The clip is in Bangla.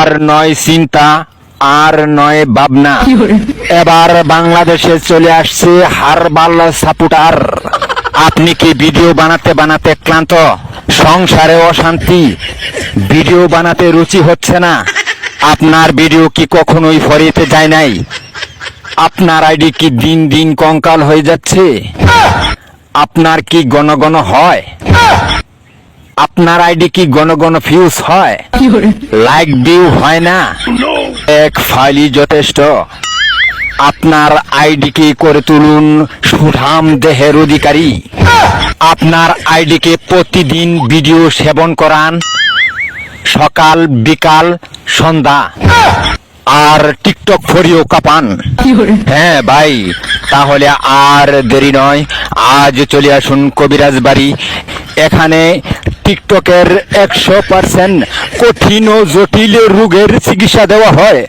আর নয় চিন্তা, আর নয় ভাবনা, এবার বাংলাদেশে চলে আসছে হারবাল সাপোর্টার। আপনি কি ভিডিও বানাতে বানাতে ক্লান্ত? সংসারে অশান্তি, ভিডিও বানাতে রুচি হচ্ছে না? আপনার ভিডিও কি কখনোই ফরিতে যায় নাই? আপনার আইডি কি দিন দিন কঙ্কাল হয়ে যাচ্ছে? আপনার কি ঘন ঘন হয়? আপনার আইডি কি ঘন ঘন ফিউজ হয়? লাইক ভিউ হয় না? এক ফাইলই যথেষ্ট। আপনার আইডিকে করে তুলুন সুঠাম দেহের অধিকারী। আপনার আইডিকে প্রতিদিন ভিডিও সেবন করান, সকাল বিকাল সন্ধ্যা, আর টিকটক ফরিও কাপান। হ্যাঁ ভাই, তাহলে আর দেরি নয়, আজ চলে আসুন কবিরাজ বাড়ি। এখানে টিকটকের 100% কঠিন ও জটিল রোগের চিকিৎসা দেওয়া হয়।